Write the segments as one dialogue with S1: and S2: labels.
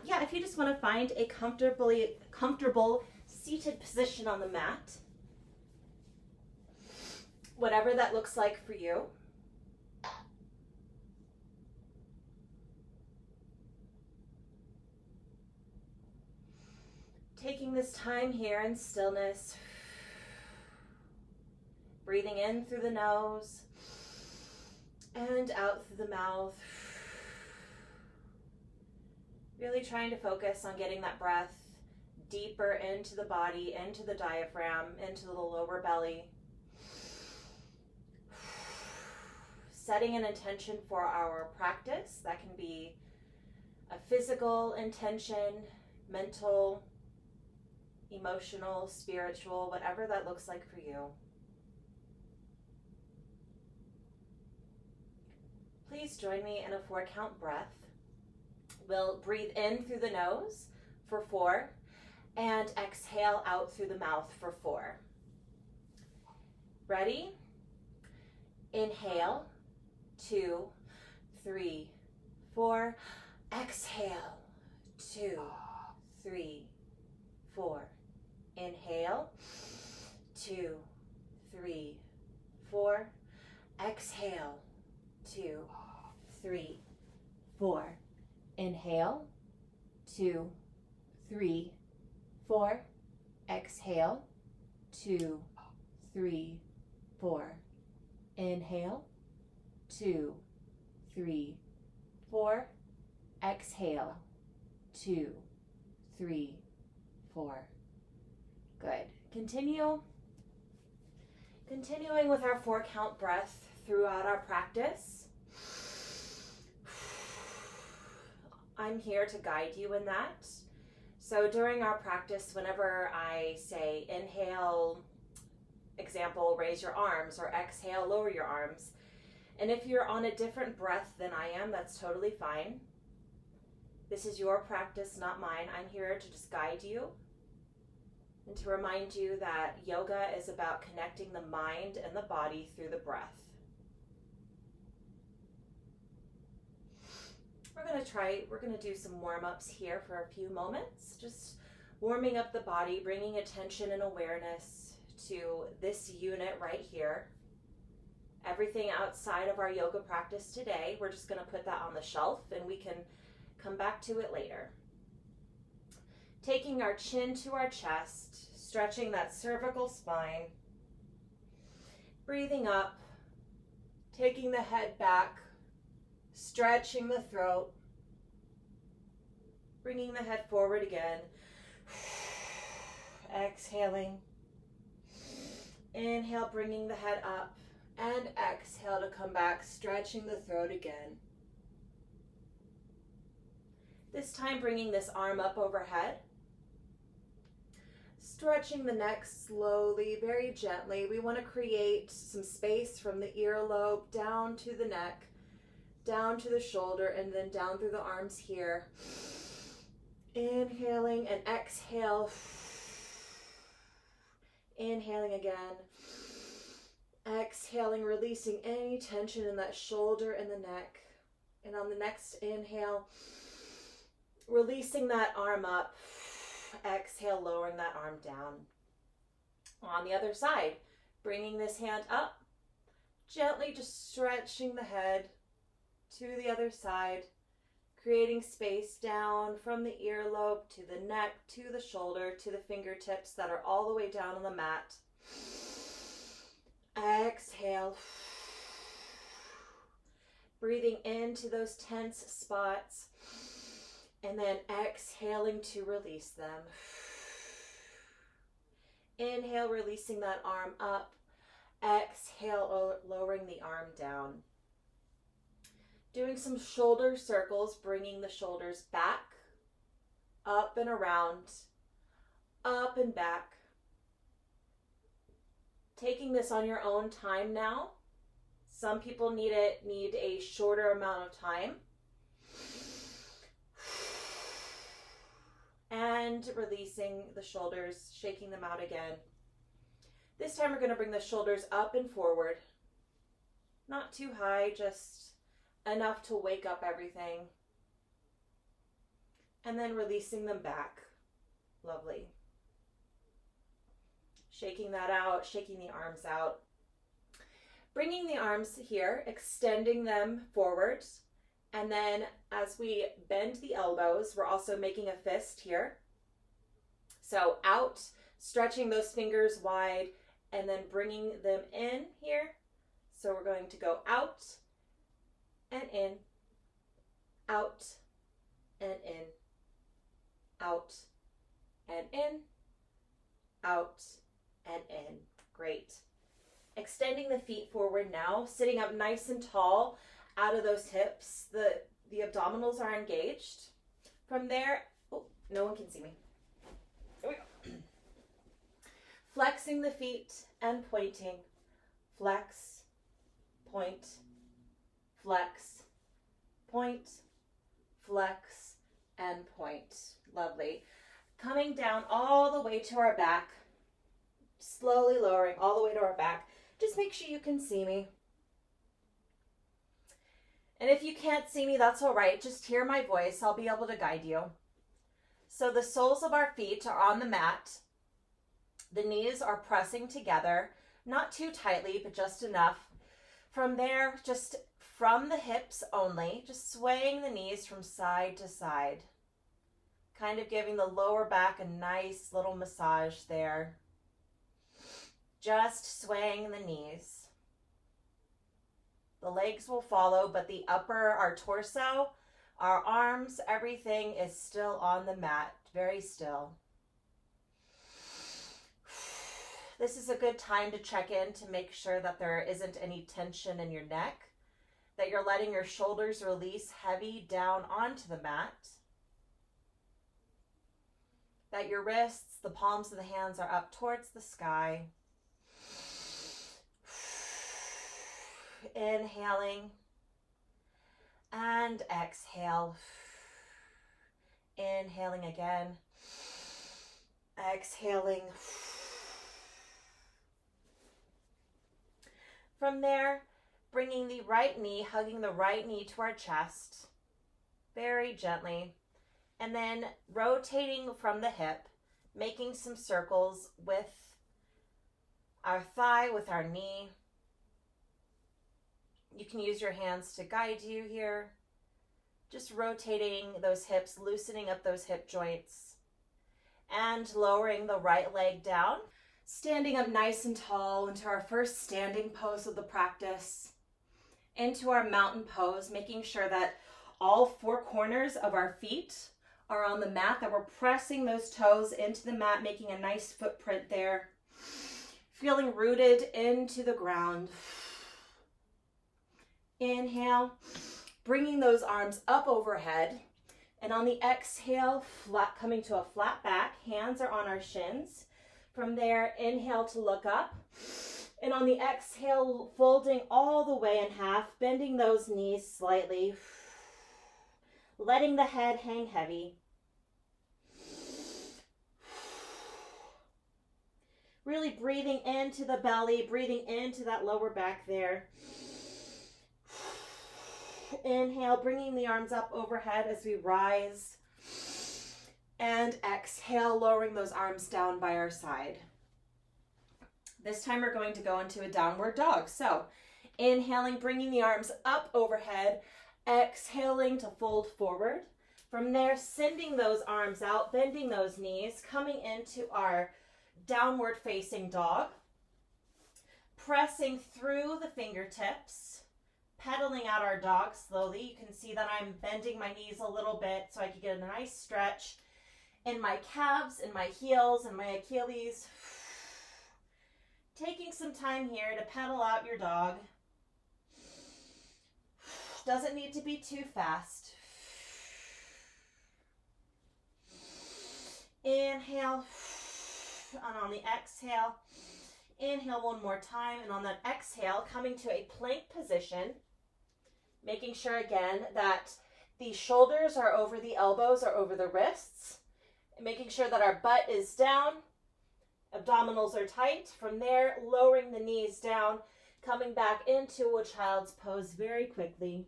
S1: Yeah, if you just want to find a comfortable seated position on the mat, whatever that looks like for you. Taking this time here in stillness, breathing in through the nose and out through the mouth. Really trying to focus on getting that breath deeper into the body, into the diaphragm, into the lower belly. Setting an intention for our practice. That can be a physical intention, mental, emotional, spiritual, whatever that looks like for you. Please join me in a 4-count breath. We'll breathe in through the nose for 4 and exhale out through the mouth for 4. Ready? Inhale, 2, 3, 4. Exhale, 2, 3, 4. Inhale, 2, 3, 4. Exhale, 2, 3, 4. Inhale, 2, 3, 4. Exhale, 2, 3, 4. Inhale, 2, 3, 4. Exhale, 2, 3, 4. Good. Continuing with our 4-count breath throughout our practice. I'm here to guide you in that. So during our practice, whenever I say inhale, example, raise your arms, or exhale, lower your arms. And if you're on a different breath than I am, that's totally fine. This is your practice, not mine. I'm here to just guide you and to remind you that yoga is about connecting the mind and the body through the breath. We're going to do some warm-ups here for a few moments, just warming up the body, bringing attention and awareness to this unit right here. Everything outside of our yoga practice today, we're just going to put that on the shelf and we can come back to it later. Taking our chin to our chest, stretching that cervical spine, breathing up, taking the head back, stretching the throat, bringing the head forward again, exhaling, inhale, bringing the head up, and exhale to come back, stretching the throat again. This time bringing this arm up overhead, stretching the neck slowly, very gently. We want to create some space from the earlobe down to the neck, down to the shoulder, and then down through the arms here. Inhaling and exhale. Inhaling again. Exhaling, releasing any tension in that shoulder and the neck. And on the next inhale, releasing that arm up. Exhale, lowering that arm down. On the other side, bringing this hand up, gently just stretching the head to the other side, creating space down from the earlobe to the neck, to the shoulder, to the fingertips that are all the way down on the mat. Exhale. Breathing into those tense spots and then exhaling to release them. Inhale, releasing that arm up. Exhale, lowering the arm down. Doing some shoulder circles, bringing the shoulders back, up and around, up and back. Taking this on your own time now. Some people need a shorter amount of time. And releasing the shoulders, shaking them out again. This time we're going to bring the shoulders up and forward. Not too high, just enough to wake up everything. and then releasing them back. Lovely. Shaking that out, shaking the arms out. Bringing the arms here, extending them forwards. And then as we bend the elbows, we're also making a fist here. So out, stretching those fingers wide, and then bringing them in here. So we're going to go out and in, out and in, out and in, out and in. Great. Extending the feet forward now, sitting up nice and tall out of those hips. The abdominals are engaged. From there, oh, no one can see me. Here we go. Flexing the feet and pointing. Flex, point, flex, point, flex, and point. Lovely. Coming down all the way to our back. Slowly lowering all the way to our back. Just make sure you can see me. And if you can't see me, that's all right. Just hear my voice. I'll be able to guide you. So the soles of our feet are on the mat. The knees are pressing together, not too tightly, but just enough. From there, just from the hips only, just swaying the knees from side to side. Kind of giving the lower back a nice little massage there. Just swaying the knees. The legs will follow, but the upper, our torso, our arms, everything is still on the mat, very still. This is a good time to check in to make sure that there isn't any tension in your neck, that you're letting your shoulders release heavy down onto the mat, that your wrists, the palms of the hands are up towards the sky. Inhaling and exhale. Inhaling again. Exhaling. From there, bringing the right knee, hugging the right knee to our chest, very gently, and then rotating from the hip, making some circles with our thigh, with our knee. You can use your hands to guide you here. Just rotating those hips, loosening up those hip joints, and lowering the right leg down. Standing up nice and tall into our first standing pose of the practice. Into our mountain pose, making sure that all four corners of our feet are on the mat, that we're pressing those toes into the mat, making a nice footprint there. Feeling rooted into the ground. Inhale, bringing those arms up overhead, and on the exhale, flat, coming to a flat back, hands are on our shins. From there, inhale to look up, and on the exhale, folding all the way in half, bending those knees slightly, letting the head hang heavy. Really breathing into the belly, breathing into that lower back there. Inhale, bringing the arms up overhead as we rise. And exhale, lowering those arms down by our side. This time we're going to go into a downward dog. So inhaling, bringing the arms up overhead. Exhaling to fold forward. From there, sending those arms out, bending those knees, coming into our downward facing dog. Pressing through the fingertips. Pedaling out our dog slowly. You can see that I'm bending my knees a little bit so I can get a nice stretch in my calves, in my heels, and my Achilles. Taking some time here to pedal out your dog. Doesn't need to be too fast. Inhale, and on the exhale, inhale one more time, and on that exhale, coming to a plank position. Making sure again that the shoulders are over the elbows or over the wrists. Making sure that our butt is down. Abdominals are tight. From there, lowering the knees down. Coming back into a child's pose very quickly.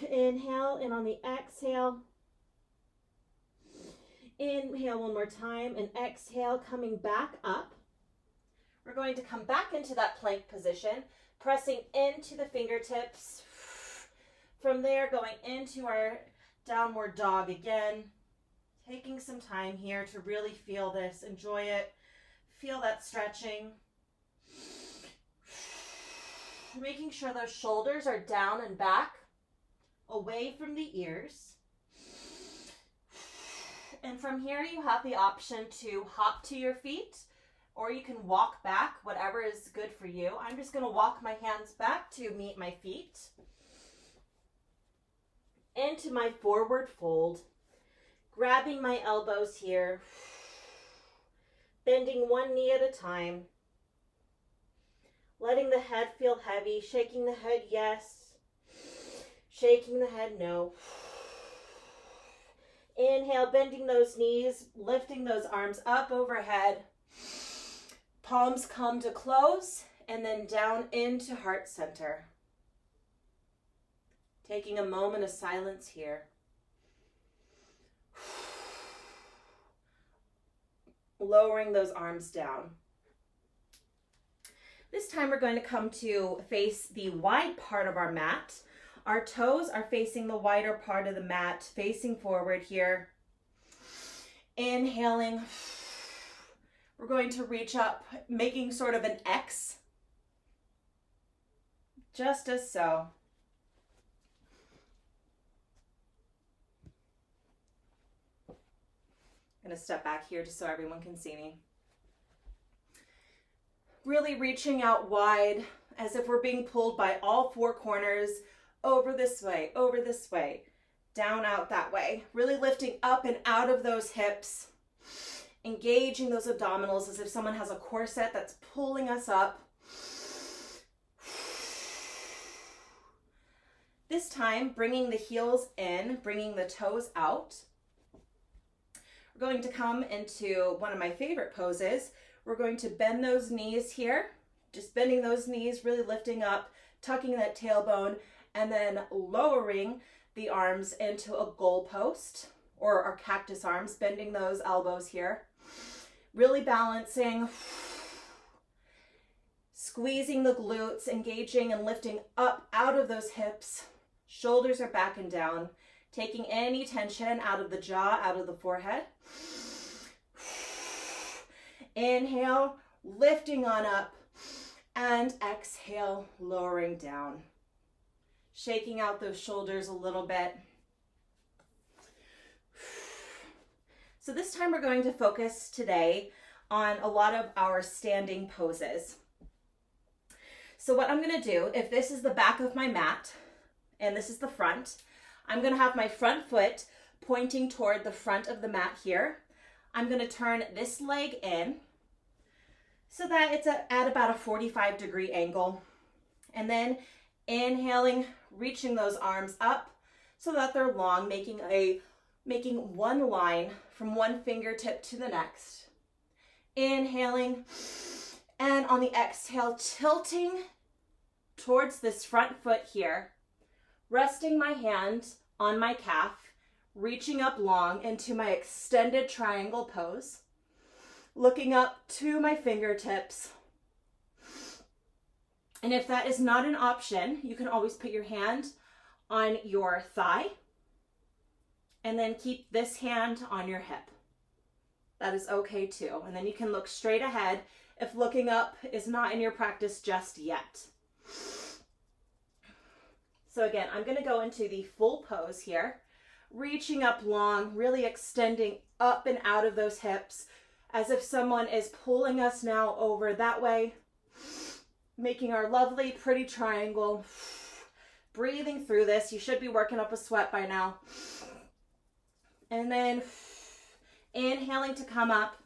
S1: Inhale, and on the exhale, inhale one more time, and exhale, coming back up. We're going to come back into that plank position, pressing into the fingertips. From there, going into our downward dog again. Taking some time here to really feel this, enjoy it, feel that stretching. Making sure those shoulders are down and back, away from the ears. And from here, you have the option to hop to your feet, or you can walk back, whatever is good for you. I'm just gonna walk my hands back to meet my feet. Into my forward fold, grabbing my elbows here, bending one knee at a time, letting the head feel heavy, shaking the head yes, shaking the head no. Inhale, bending those knees, lifting those arms up overhead. Palms come to close, and then down into heart center. Taking a moment of silence here. Lowering those arms down. This time we're going to come to face the wide part of our mat. Our toes are facing the wider part of the mat, facing forward here. Inhaling. We're going to reach up, making sort of an X. Just as so. I'm going to step back here just so everyone can see me. Really reaching out wide as if we're being pulled by all four corners, over this way, down, out that way. Really lifting up and out of those hips, engaging those abdominals as if someone has a corset that's pulling us up. This time, bringing the heels in, bringing the toes out. We're going to come into one of my favorite poses. We're going to bend those knees here, just bending those knees, really lifting up, tucking that tailbone, and then lowering the arms into a goal post or our cactus arms, bending those elbows here. Really balancing, squeezing the glutes, engaging and lifting up out of those hips. Shoulders are back and down, taking any tension out of the jaw, out of the forehead. Inhale, lifting on up, and exhale, lowering down. Shaking out those shoulders a little bit. So this time we're going to focus today on a lot of our standing poses. So what I'm going to do, if this is the back of my mat, and this is the front, I'm going to have my front foot pointing toward the front of the mat here. I'm going to turn this leg in so that it's at about a 45-degree angle. And then inhaling, reaching those arms up so that they're long, making one line from one fingertip to the next. Inhaling, and on the exhale, tilting towards this front foot here, resting my hand on my calf, reaching up long into my extended triangle pose, looking up to my fingertips. And if that is not an option, you can always put your hand on your thigh and then keep this hand on your hip. That is okay too. And then you can look straight ahead if looking up is not in your practice just yet. So again, I'm going to go into the full pose here, reaching up long, really extending up and out of those hips as if someone is pulling us now over that way, making our lovely, pretty triangle. Breathing through this. You should be working up a sweat by now. And then inhaling to come up.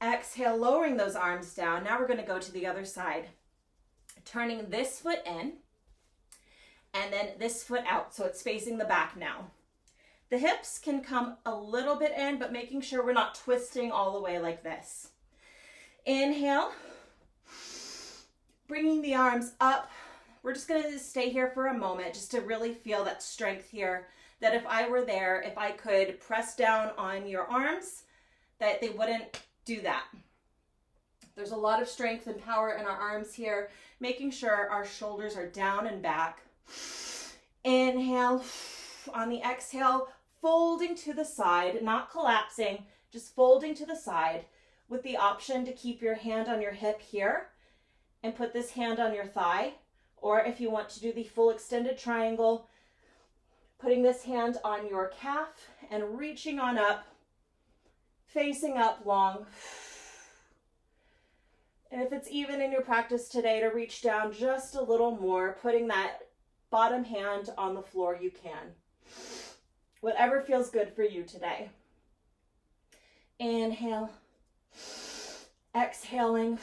S1: Exhale, lowering those arms down. Now we're going to go to the other side. Turning this foot in and then this foot out. So it's facing the back now. The hips can come a little bit in, but making sure we're not twisting all the way like this. Inhale. Bringing the arms up, we're just going to stay here for a moment just to really feel that strength here, that if I were there, if I could press down on your arms, that they wouldn't do that. There's a lot of strength and power in our arms here, making sure our shoulders are down and back. Inhale. On the exhale, folding to the side, not collapsing, just folding to the side with the option to keep your hand on your hip here and put this hand on your thigh. Or if you want to do the full extended triangle, putting this hand on your calf and reaching on up, facing up long. And if it's even in your practice today to reach down just a little more, putting that bottom hand on the floor, you can. Whatever feels good for you today. Inhale. Exhaling.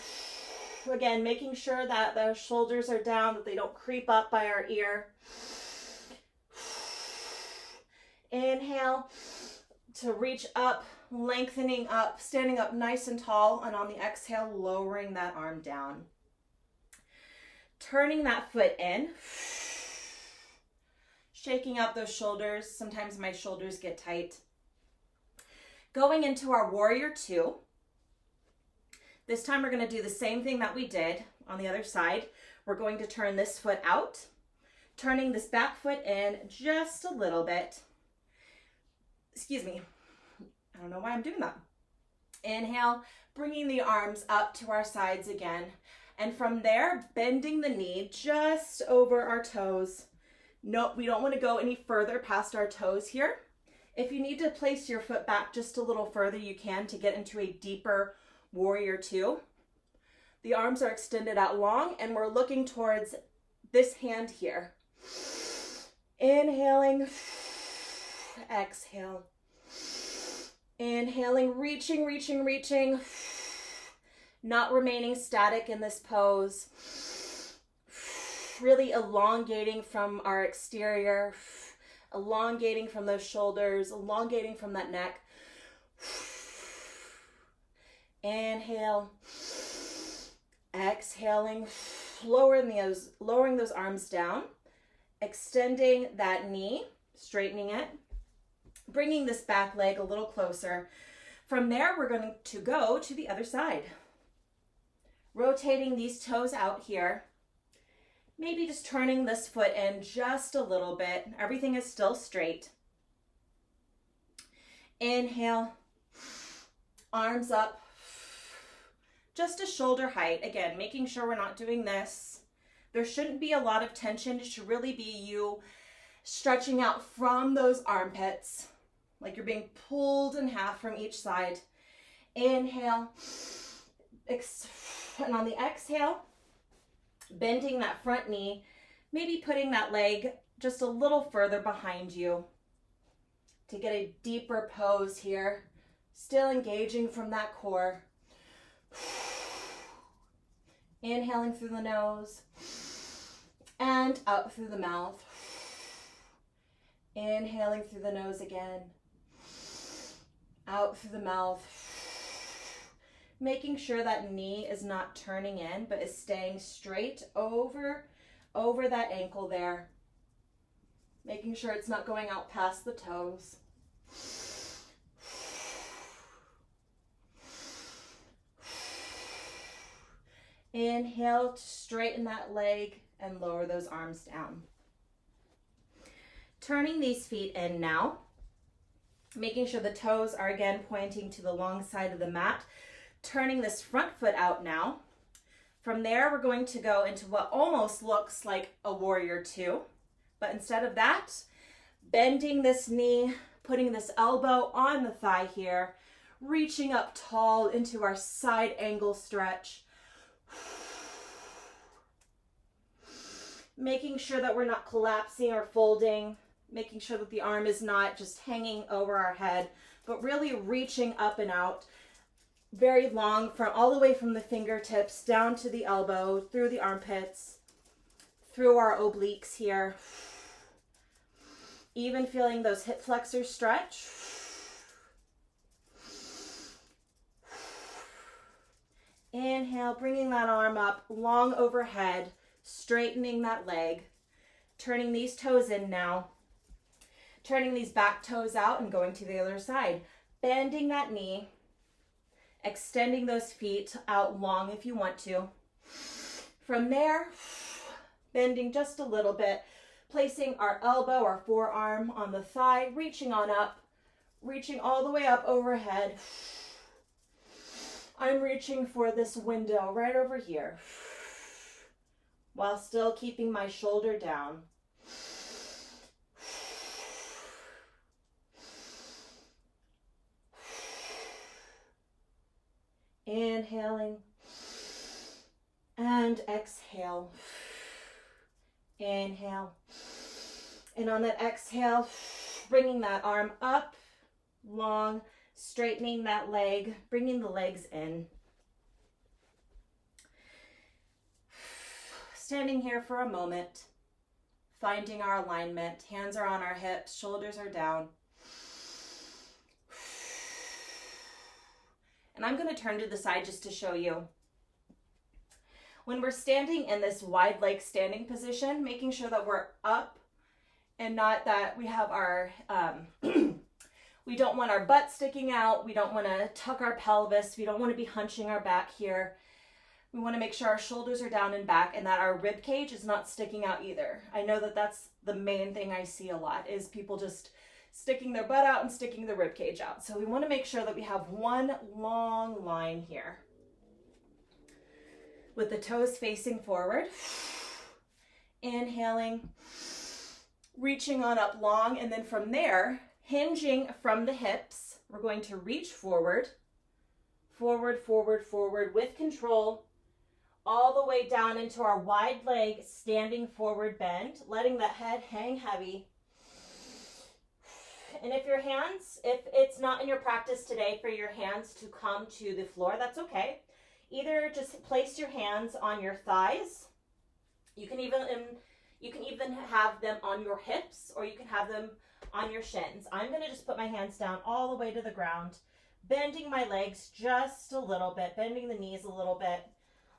S1: Again, making sure that the shoulders are down, that they don't creep up by our ear. Inhale to reach up, lengthening up, standing up nice and tall, and on the exhale, lowering that arm down. Turning that foot in, shaking out those shoulders. Sometimes my shoulders get tight. Going into our warrior two. This time we're going to do the same thing that we did on the other side. We're going to turn this foot out, turning this back foot in just a little bit. Excuse me. I don't know why I'm doing that. Inhale, bringing the arms up to our sides again. And from there, bending the knee just over our toes. No, we don't want to go any further past our toes here. If you need to place your foot back just a little further, you can to get into a deeper warrior two. The arms are extended out long and we're looking towards this hand here. Inhaling, exhale. Inhaling, reaching, reaching, reaching. Not remaining static in this pose. Really elongating from our exterior, elongating from those shoulders, elongating from that neck. Inhale, exhaling, lowering those arms down, extending that knee, straightening it, bringing this back leg a little closer. From there, we're going to go to the other side. Rotating these toes out here. Maybe just turning this foot in just a little bit. Everything is still straight. Inhale, arms up, just to shoulder height. Again, making sure we're not doing this. There shouldn't be a lot of tension. It should really be you stretching out from those armpits, like you're being pulled in half from each side. Inhale, and on the exhale, bending that front knee, maybe putting that leg just a little further behind you to get a deeper pose here. Still engaging from that core. Inhaling through the nose and out through the mouth. Inhaling through the nose again, out through the mouth. Making sure that knee is not turning in, but is staying straight over that ankle there. Making sure it's not going out past the toes. Inhale to straighten that leg and lower those arms down. Turning these feet in now. Making sure the toes are again pointing to the long side of the mat. Turning this front foot out now. From there, we're going to go into what almost looks like a warrior two. But instead of that, bending this knee, putting this elbow on the thigh here, reaching up tall into our side angle stretch. Making sure that we're not collapsing or folding. Making sure that the arm is not just hanging over our head, but really reaching up and out. Very long, from all the way from the fingertips down to the elbow, through the armpits, through our obliques here. Even feeling those hip flexors stretch. Inhale, bringing that arm up long overhead, straightening that leg, turning these toes in now, turning these back toes out and going to the other side, bending that knee, extending those feet out long if you want to. From there, bending just a little bit, placing our elbow, our forearm on the thigh, reaching on up, reaching all the way up overhead. I'm reaching for this window right over here while still keeping my shoulder down. Inhaling and exhale. Inhale. And on that exhale, bringing that arm up, long, straightening that leg, bringing the legs in. Standing here for a moment, finding our alignment. Hands are on our hips, shoulders are down. And I'm going to turn to the side just to show you. When we're standing in this wide leg standing position, making sure that we're up and not that we have our, we don't want our butt sticking out. We don't want to tuck our pelvis. We don't want to be hunching our back here. We want to make sure our shoulders are down and back and that our rib cage is not sticking out either. I know that that's the main thing I see a lot is people just sticking their butt out and sticking the rib cage out. So we want to make sure that we have one long line here with the toes facing forward. Inhaling, reaching on up long, and then from there, hinging from the hips, we're going to reach forward, forward, forward, forward with control, all the way down into our wide leg, standing forward bend, letting that head hang heavy. And if it's not in your practice today for your hands to come to the floor, that's okay. Either just place your hands on your thighs. You can even have them on your hips, or you can have them on your shins. I'm going to just put my hands down all the way to the ground, bending my legs just a little bit, bending the knees a little bit,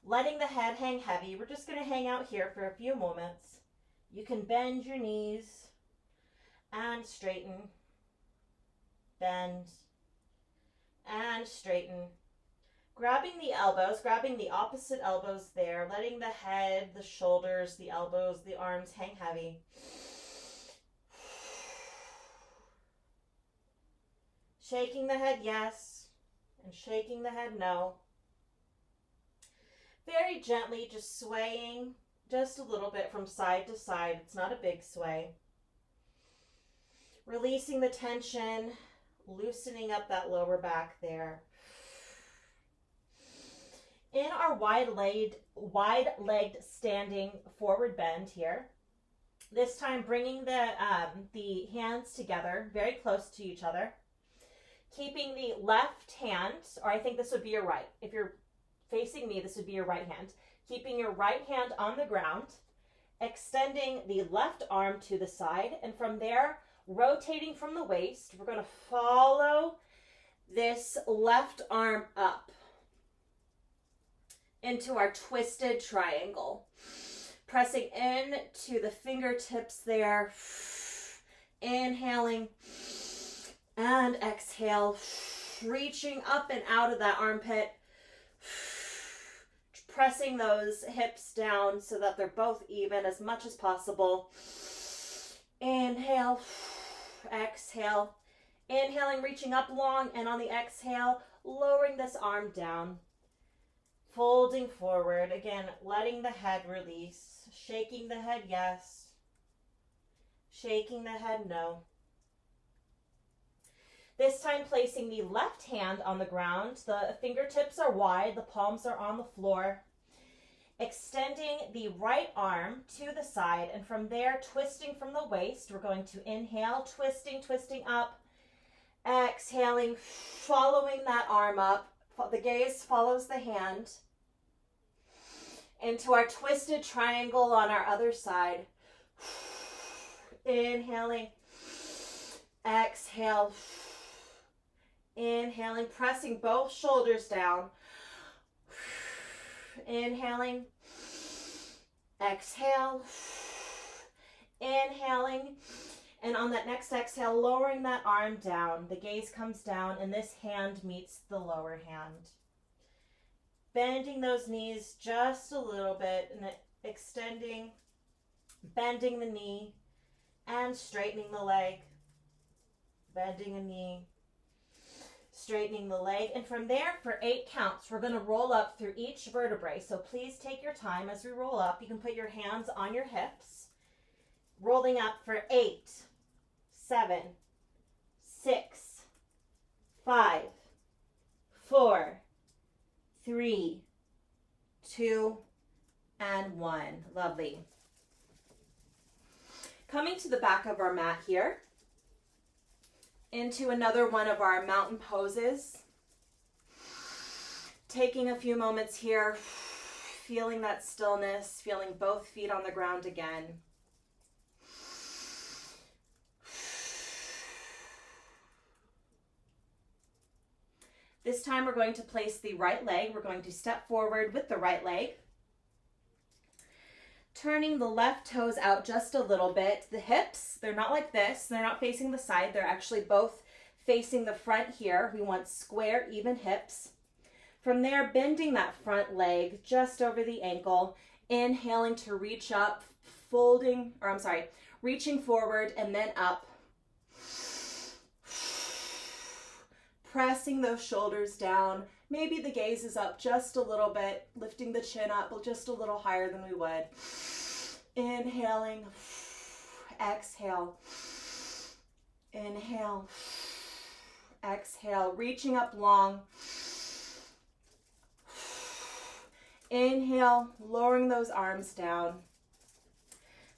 S1: letting the head hang heavy. We're just going to hang out here for a few moments. You can bend your knees and straighten, bend and straighten. Grabbing the elbows, grabbing the opposite elbows there, letting the head, the shoulders, the elbows, the arms hang heavy. Shaking the head yes, and shaking the head no. Very gently just swaying just a little bit from side to side. It's not a big sway. Releasing the tension, loosening up that lower back there. In our wide-legged standing forward bend here, this time bringing the hands together, very close to each other, keeping the left hand, or I think this would be your right. If you're facing me, this would be your right hand. Keeping your right hand on the ground, extending the left arm to the side, and from there, rotating from the waist, we're going to follow this left arm up into our twisted triangle. Pressing in to the fingertips there. Inhaling and exhale. Reaching up and out of that armpit. Pressing those hips down so that they're both even as much as possible. Inhale. Exhale. Inhaling, reaching up long, and on the exhale, lowering this arm down. Folding forward, again, letting the head release, shaking the head yes, shaking the head no. This time placing the left hand on the ground, the fingertips are wide, the palms are on the floor. Extending the right arm to the side, and from there, twisting from the waist. We're going to inhale, twisting up, exhaling, following that arm up. The gaze follows the hand into our twisted triangle on our other side. Inhaling, exhale, inhaling, pressing both shoulders down. Inhaling, Exhale. Inhaling. And on that next exhale, lowering that arm down. The gaze comes down and this hand meets the lower hand. Bending those knees just a little bit and extending, bending the knee and straightening the leg. Bending a knee, straightening the leg. And from there, for 8 counts, we're going to roll up through each vertebrae. So please take your time as we roll up. You can put your hands on your hips. Rolling up for 8, 7, 6, 5, 4, 3, 2, and 1. Lovely. Coming to the back of our mat here, into another one of our mountain poses. Taking a few moments here, feeling that stillness, feeling both feet on the ground again. This time we're going to place the right leg. We're going to step forward with the right leg. Turning the left toes out just a little bit. The hips, they're not like this. They're not facing the side. They're actually both facing the front here. We want square, even hips. From there, bending that front leg just over the ankle. Inhaling to reach up, reaching forward and then up. Pressing those shoulders down. Maybe the gaze is up just a little bit, lifting the chin up just a little higher than we would. Inhaling, exhale, inhale, exhale, reaching up long. Inhale, lowering those arms down.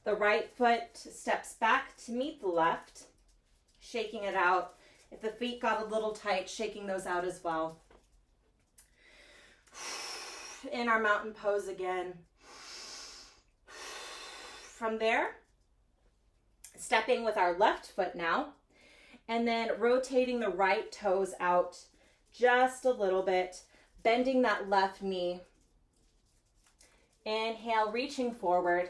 S1: The right foot steps back to meet the left, shaking it out. If the feet got a little tight, shaking those out as well. In our mountain pose again. From there, stepping with our left foot now, and then rotating the right toes out just a little bit, bending that left knee. Inhale, reaching forward,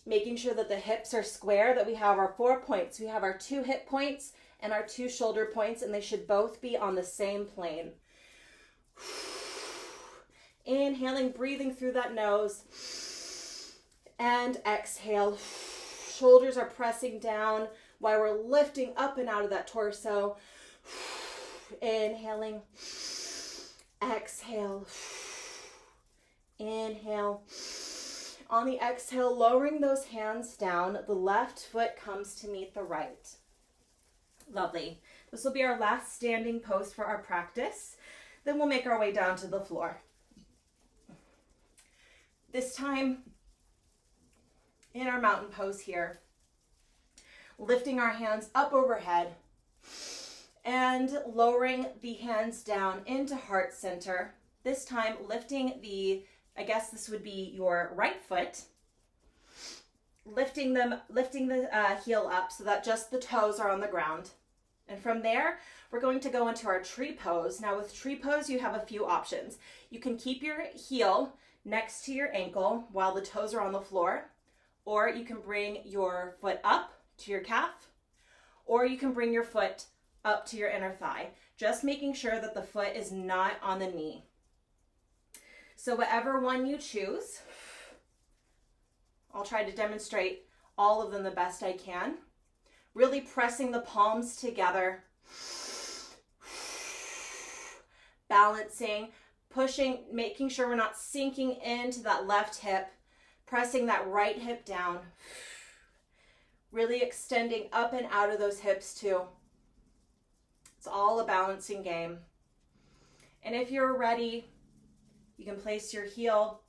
S1: making sure that the hips are square, that we have our 4 points. We have our 2 hip points and our 2 shoulder points, and they should both be on the same plane. Inhaling, breathing through that nose. And exhale. Shoulders are pressing down while we're lifting up and out of that torso. Inhaling. Exhale. Inhale. On the exhale, lowering those hands down, the left foot comes to meet the right. Lovely. This will be our last standing pose for our practice. Then we'll make our way down to the floor. This time, in our mountain pose here, lifting our hands up overhead and lowering the hands down into heart center. This time, lifting I guess this would be your right foot, lifting the heel up so that just the toes are on the ground. And from there, we're going to go into our tree pose. Now with tree pose, you have a few options. You can keep your heel next to your ankle while the toes are on the floor, or you can bring your foot up to your calf, or you can bring your foot up to your inner thigh, just making sure that the foot is not on the knee. So whatever one you choose, I'll try to demonstrate all of them the best I can. Really pressing the palms together, balancing, pushing, making sure we're not sinking into that left hip, pressing that right hip down, really extending up and out of those hips too. It's all a balancing game. And if you're ready, you can place your heel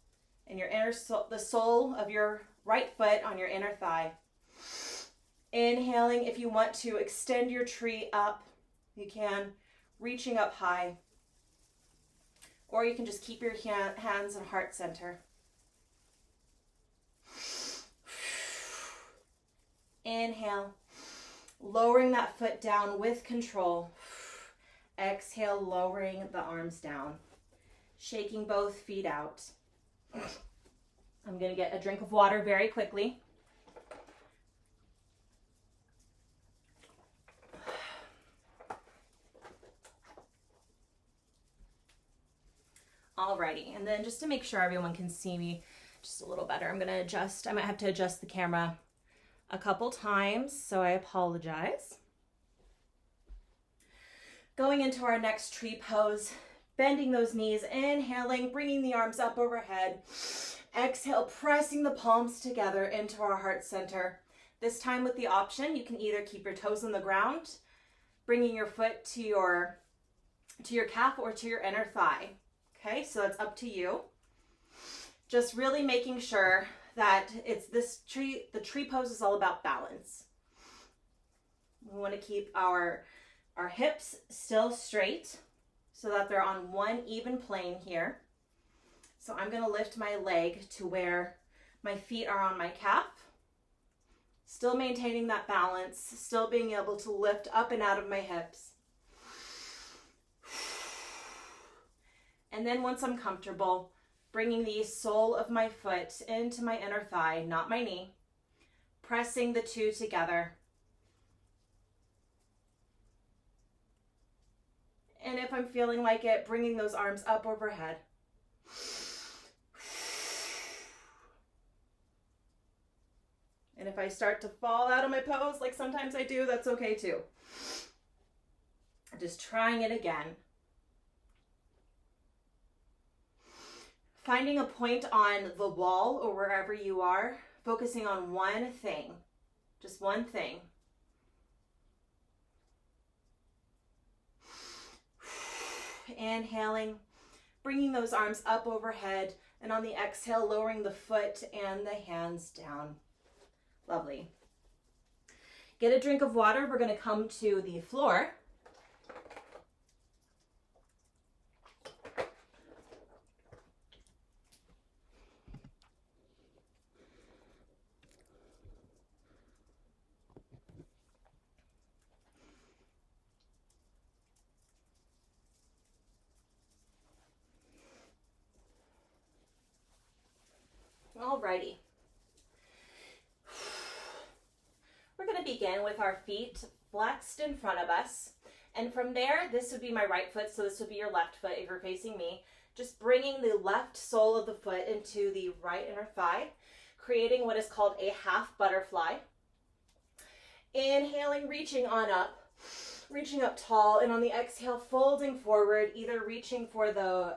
S1: and the sole of your right foot on your inner thigh. Inhaling, if you want to extend your tree up, you can, reaching up high. Or you can just keep your hands in heart center. Inhale, lowering that foot down with control. Exhale, lowering the arms down. Shaking both feet out. I'm going to get a drink of water very quickly. Alrighty, and then just to make sure everyone can see me just a little better, I'm going to adjust. I might have to adjust the camera a couple times, so I apologize. Going into our next tree pose, bending those knees, inhaling, bringing the arms up overhead. Exhale, pressing the palms together into our heart center. This time with the option, you can either keep your toes on the ground, bringing your foot to your calf or to your inner thigh. Okay, so that's up to you. Just really making sure that the tree pose is all about balance. We want to keep our hips still straight so that they're on one even plane here. So I'm going to lift my leg to where my feet are on my calf, still maintaining that balance, still being able to lift up and out of my hips. And then once I'm comfortable, bringing the sole of my foot into my inner thigh, not my knee, pressing the two together. And if I'm feeling like it, bringing those arms up overhead. And if I start to fall out of my pose, like sometimes I do, that's okay too. Just trying it again. Finding a point on the wall or wherever you are, focusing on one thing, just one thing. Inhaling, bringing those arms up overhead, and on the exhale, lowering the foot and the hands down. Lovely. Get a drink of water. We're going to come to the floor. Alrighty. We're going to begin with our feet flexed in front of us. And from there, this would be my right foot, so this would be your left foot if you're facing me. Just bringing the left sole of the foot into the right inner thigh, creating what is called a half butterfly. Inhaling, reaching on up, reaching up tall, and on the exhale, folding forward, either reaching for the,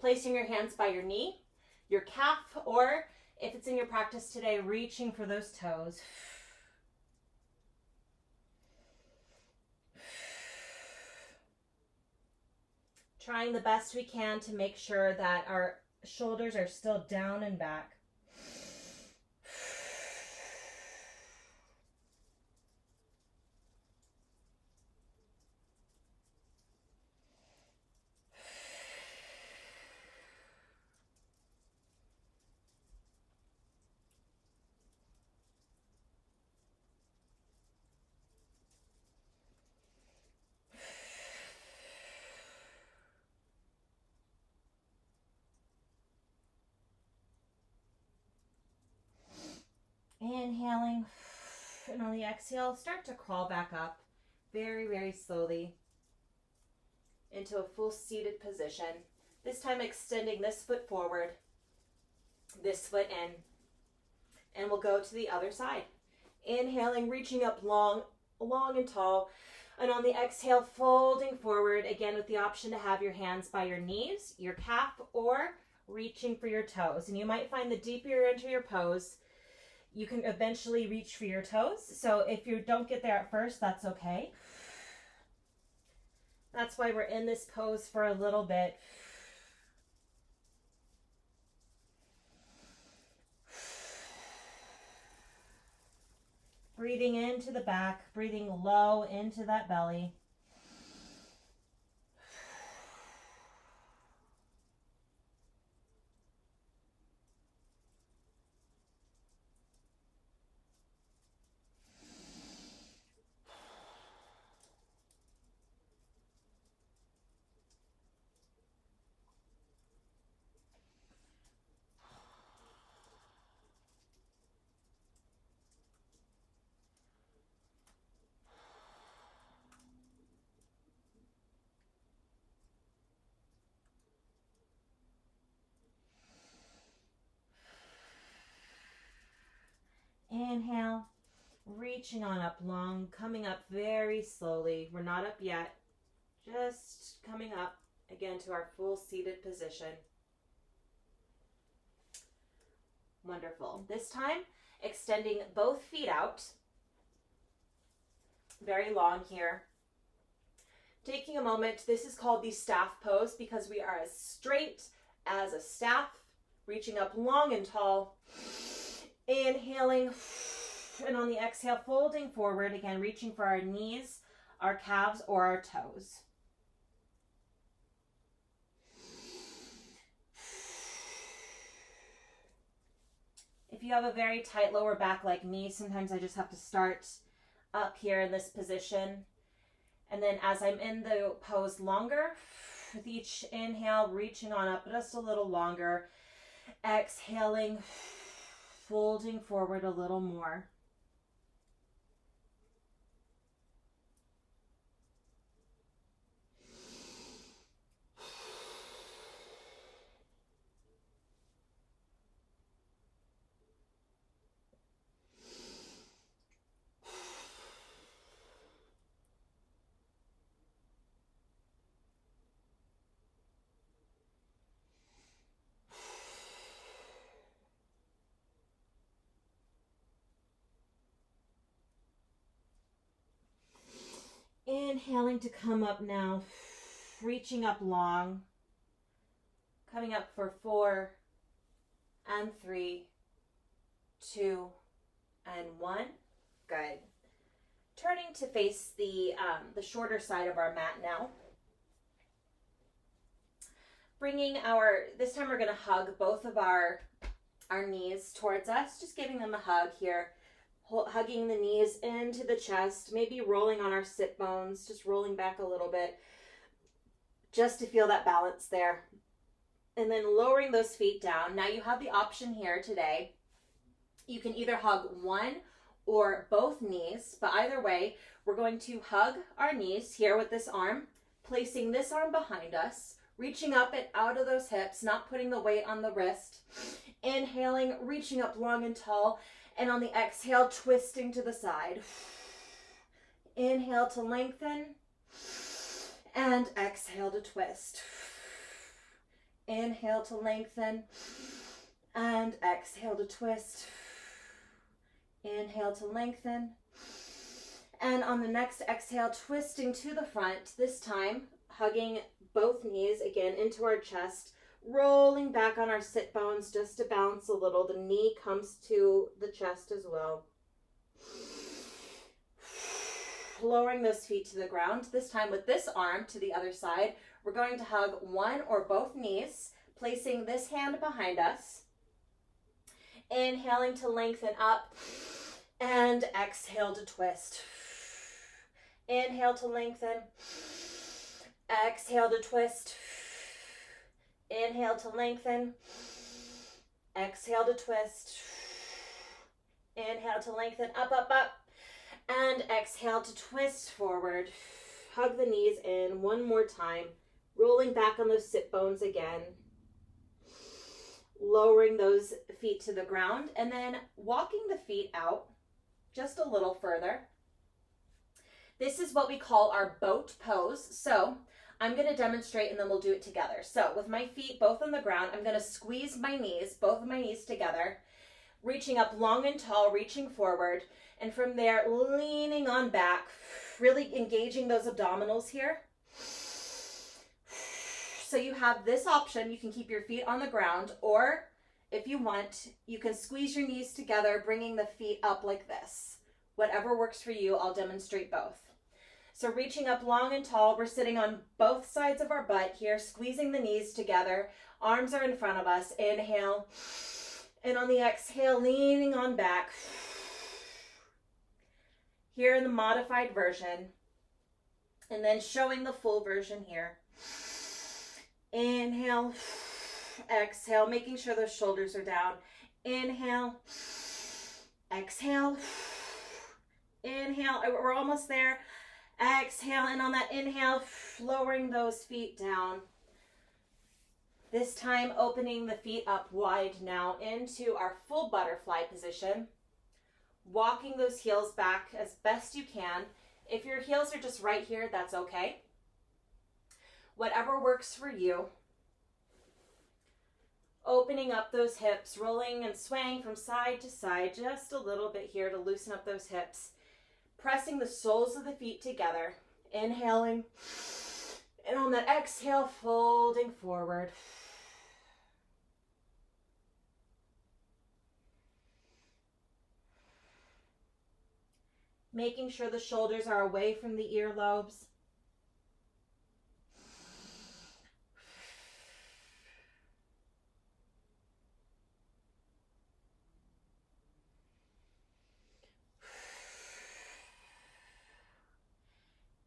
S1: placing your hands by your knee, your calf, or if it's in your practice today, reaching for those toes. Trying the best we can to make sure that our shoulders are still down and back. Inhaling, and on the exhale, start to crawl back up very, very slowly into a full seated position. This time extending this foot forward, this foot in, and we'll go to the other side. Inhaling, reaching up long and tall, and on the exhale, folding forward, again with the option to have your hands by your knees, your calf, or reaching for your toes. And you might find the deeper you enter your pose, you can eventually reach for your toes. So if you don't get there at first, that's okay. That's why we're in this pose for a little bit. Breathing into the back, breathing low into that belly. reaching on up long, coming up very slowly. We're not up yet. Just coming up again to our full seated position. Wonderful. This time, extending both feet out. Very long here. Taking a moment, this is called the staff pose because we are as straight as a staff, reaching up long and tall. Inhaling, and on the exhale, folding forward, again, reaching for our knees, our calves, or our toes. If you have a very tight lower back like me, sometimes I just have to start up here in this position. And then as I'm in the pose longer, with each inhale, reaching on up just a little longer. Exhaling, folding forward a little more. Inhaling to come up now, reaching up long, coming up for 4 and 3, 2 and 1. Good. Turning to face the shorter side of our mat now. Bringing this time we're going to hug both of our knees towards us, just giving them a hug here. Hugging the knees into the chest, maybe rolling on our sit bones, just rolling back a little bit, just to feel that balance there. And then lowering those feet down. Now you have the option here today. You can either hug one or both knees, but either way, we're going to hug our knees here with this arm, placing this arm behind us, reaching up and out of those hips, not putting the weight on the wrist. Inhaling, reaching up long and tall. And on the exhale, twisting to the side. Inhale to lengthen. And exhale to twist. Inhale to lengthen. And exhale to twist. Inhale to lengthen. And on the next exhale, twisting to the front. This time, hugging both knees again into our chest. Rolling back on our sit bones just to balance a little. The knee comes to the chest as well. Lowering those feet to the ground. This time with this arm to the other side, we're going to hug one or both knees, placing this hand behind us. Inhaling to lengthen up and exhale to twist. Inhale to lengthen. Exhale to twist. Inhale to lengthen. Exhale to twist. Inhale to lengthen. Up, up, up. And exhale to twist forward. Hug the knees in one more time. Rolling back on those sit bones again. Lowering those feet to the ground. And then walking the feet out just a little further. This is what we call our boat pose. So I'm going to demonstrate and then we'll do it together. So with my feet both on the ground, I'm going to squeeze my knees, both of my knees together, reaching up long and tall, reaching forward. And from there, leaning on back, really engaging those abdominals here. So you have this option. You can keep your feet on the ground, or if you want, you can squeeze your knees together, bringing the feet up like this. Whatever works for you, I'll demonstrate both. So reaching up long and tall, we're sitting on both sides of our butt here, squeezing the knees together. Arms are in front of us. Inhale. And on the exhale, leaning on back. Here in the modified version. And then showing the full version here. Inhale. Exhale, making sure those shoulders are down. Inhale. Exhale. Inhale. We're almost there. Exhale, and on that inhale, lowering those feet down. This time, opening the feet up wide now into our full butterfly position. walking those heels back as best you can. If your heels are just right here, that's okay. Whatever works for you. Opening up those hips, rolling and swaying from side to side, just a little bit here to loosen up those hips. Pressing the soles of the feet together, inhaling, and on that exhale, folding forward. Making sure the shoulders are away from the earlobes.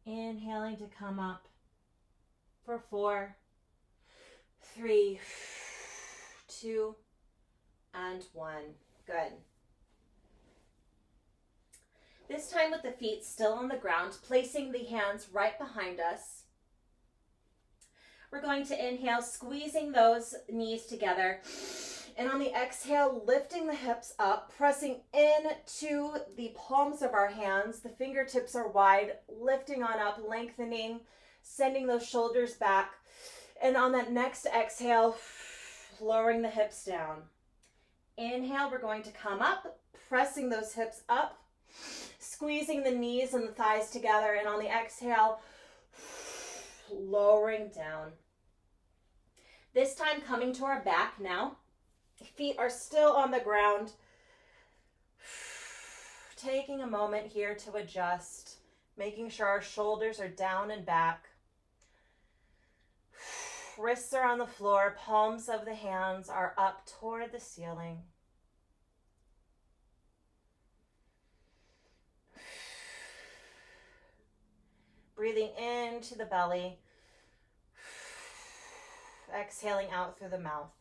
S1: Inhaling to come up for 4, 3, 2, and 1. Good. This time with the feet still on the ground, placing the hands right behind us. We're going to inhale, squeezing those knees together. And on the exhale, lifting the hips up, pressing into the palms of our hands. The fingertips are wide, lifting on up, lengthening, sending those shoulders back. And on that next exhale, lowering the hips down. Inhale, we're going to come up, pressing those hips up, squeezing the knees and the thighs together. And on the exhale, lowering down. This time coming to our back now. Feet are still on the ground. Taking a moment here to adjust, making sure our shoulders are down and back. Wrists are on the floor, palms of the hands are up toward the ceiling. Breathing into the belly, exhaling out through the mouth.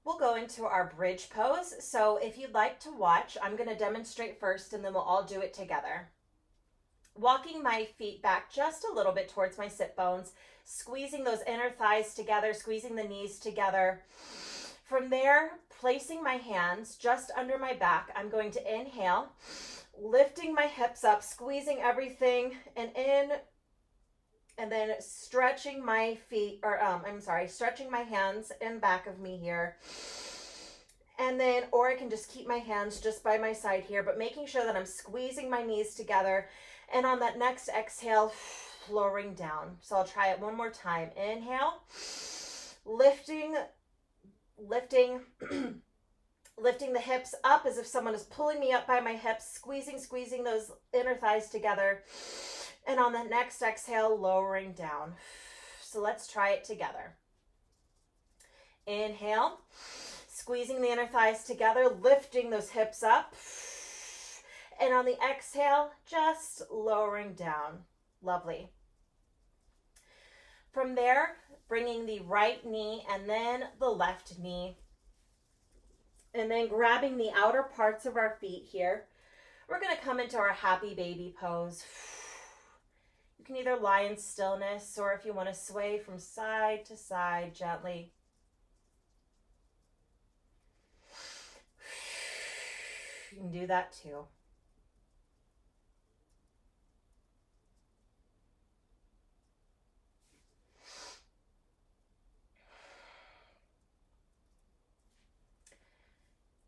S1: We'll go into our bridge pose. So if you'd like to watch, I'm going to demonstrate first and then we'll all do it together. Walking my feet back just a little bit towards my sit bones, squeezing those inner thighs together, squeezing the knees together. From there, placing my hands just under my back, I'm going to inhale, lifting my hips up, squeezing everything and in, and then stretching my feet, stretching my hands in back of me here. And then, or I can just keep my hands just by my side here, but making sure that I'm squeezing my knees together. And on that next exhale, lowering down. So I'll try it one more time. Inhale, lifting the hips up as if someone is pulling me up by my hips, squeezing those inner thighs together. And on the next exhale, lowering down. So let's try it together. Inhale, squeezing the inner thighs together, lifting those hips up. And on the exhale, just lowering down. Lovely. From there, bringing the right knee and then the left knee. And then grabbing the outer parts of our feet here. We're going to come into our happy baby pose. You can either lie in stillness or if you want to sway from side to side gently. You can do that too.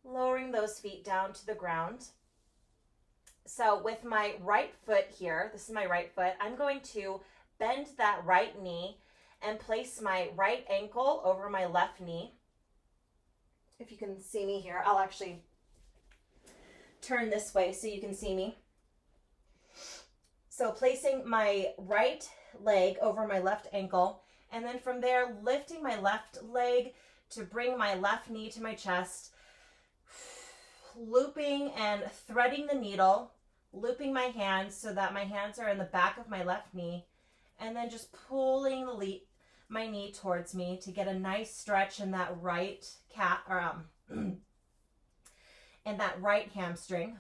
S1: Lowering those feet down to the ground. So with my right foot here, this is my right foot, I'm going to bend that right knee and place my right ankle over my left knee. If you can see me here, I'll actually turn this way so you can see me. So placing my right leg over my left ankle, and then from there lifting my left leg to bring my left knee to my chest, looping and threading the needle, looping my hands so that my hands are in the back of my left knee, and then just pulling my knee towards me to get a nice stretch in that right in that right hamstring.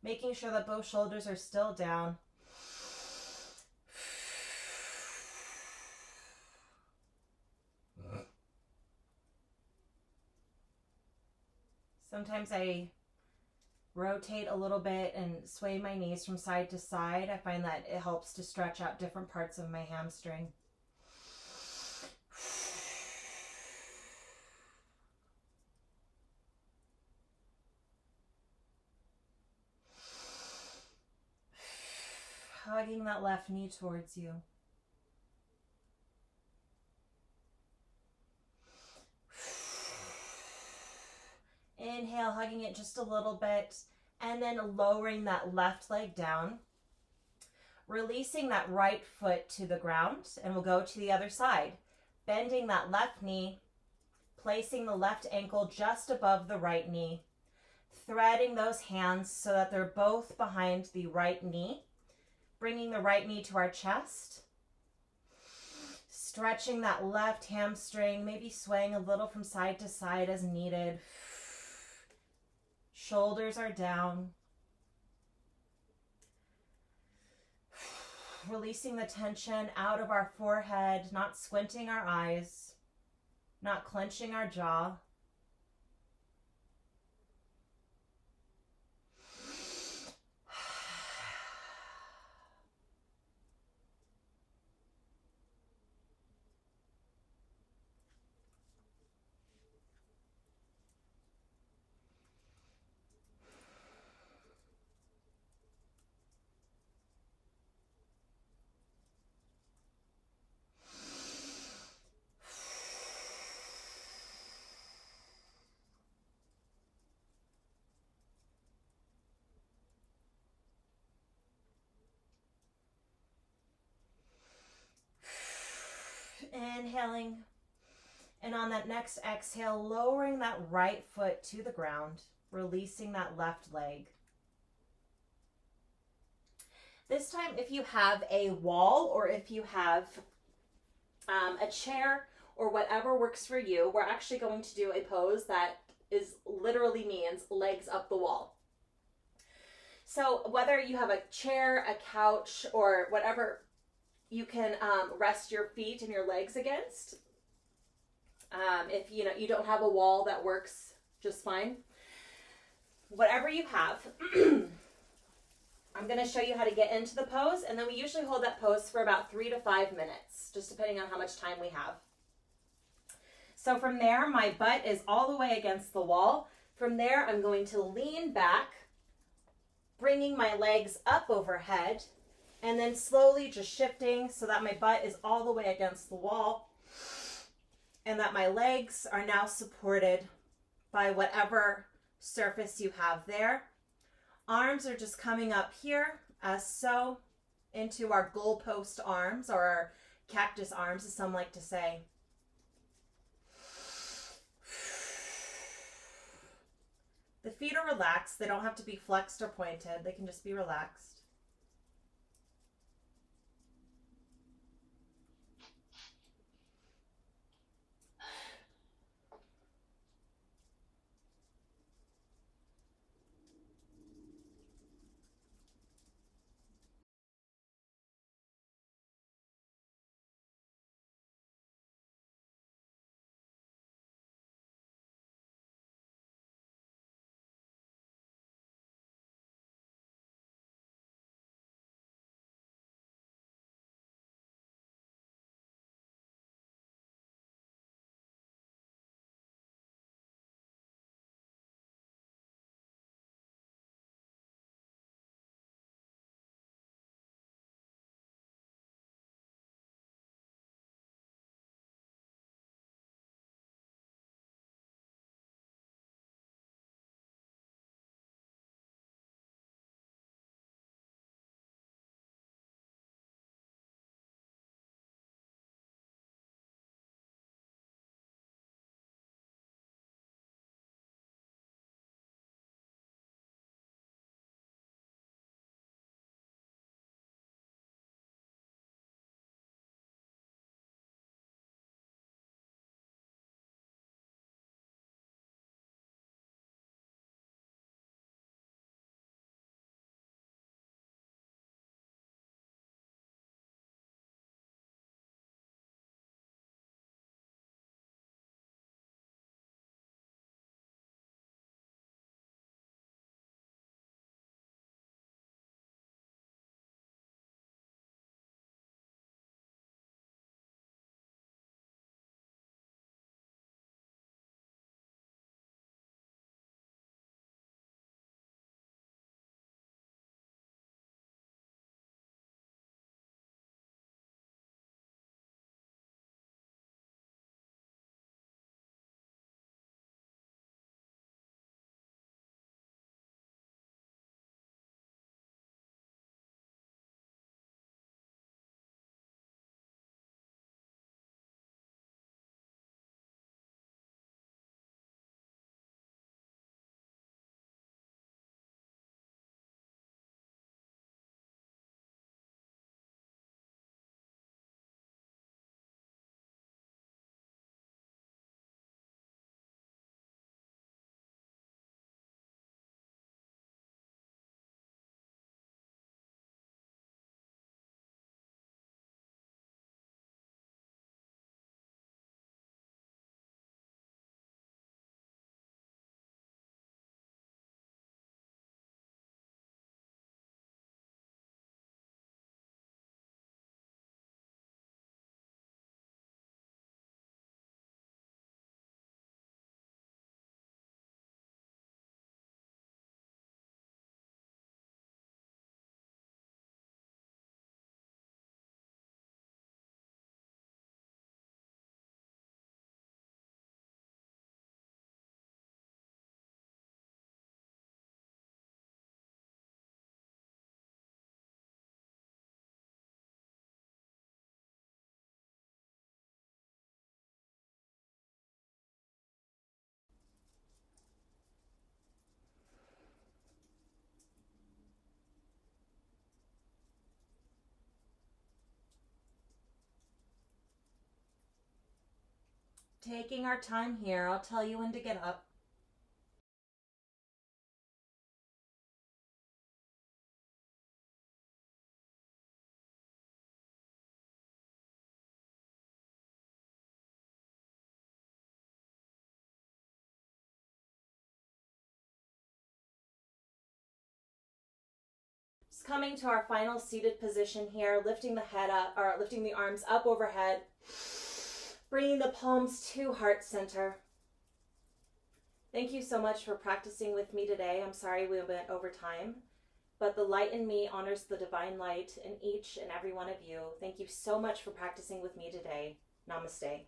S1: Making sure that both shoulders are still down. Sometimes I rotate a little bit and sway my knees from side to side. I find that it helps to stretch out different parts of my hamstring. Hugging that left knee towards you. Inhale, hugging it just a little bit, and then lowering that left leg down. Releasing that right foot to the ground, and we'll go to the other side. Bending that left knee, placing the left ankle just above the right knee. Threading those hands so that they're both behind the right knee. Bringing the right knee to our chest. Stretching that left hamstring, maybe swaying a little from side to side as needed. Shoulders are down. Releasing the tension out of our forehead, not squinting our eyes, not clenching our jaw. Inhaling, and on that next exhale, lowering that right foot to the ground, releasing that left leg. This time, if you have a wall or if you have a chair or whatever works for you, we're actually going to do a pose that is literally means legs up the wall. So whether you have a chair, a couch, or whatever you can rest your feet and your legs against. If you don't have a wall, that works just fine. Whatever you have, I'm going to show you how to get into the pose, and then we usually hold that pose for about 3 to 5 minutes, just depending on how much time we have. So from there, my butt is all the way against the wall. From there, I'm going to lean back, bringing my legs up overhead, and then slowly just shifting so that my butt is all the way against the wall and that my legs are now supported by whatever surface you have there. Arms are just coming up here as so into our goalpost arms, or our cactus arms as some like to say. The feet are relaxed. They don't have to be flexed or pointed. They can just be relaxed. Taking our time here. I'll tell you when to get up. Just coming to our final seated position here, lifting the head up, or lifting the arms up overhead, bringing the palms to heart center. Thank you so much for practicing with me today. I'm sorry we went over time, but the light in me honors the divine light in each and every one of you. Thank you so much for practicing with me today. Namaste.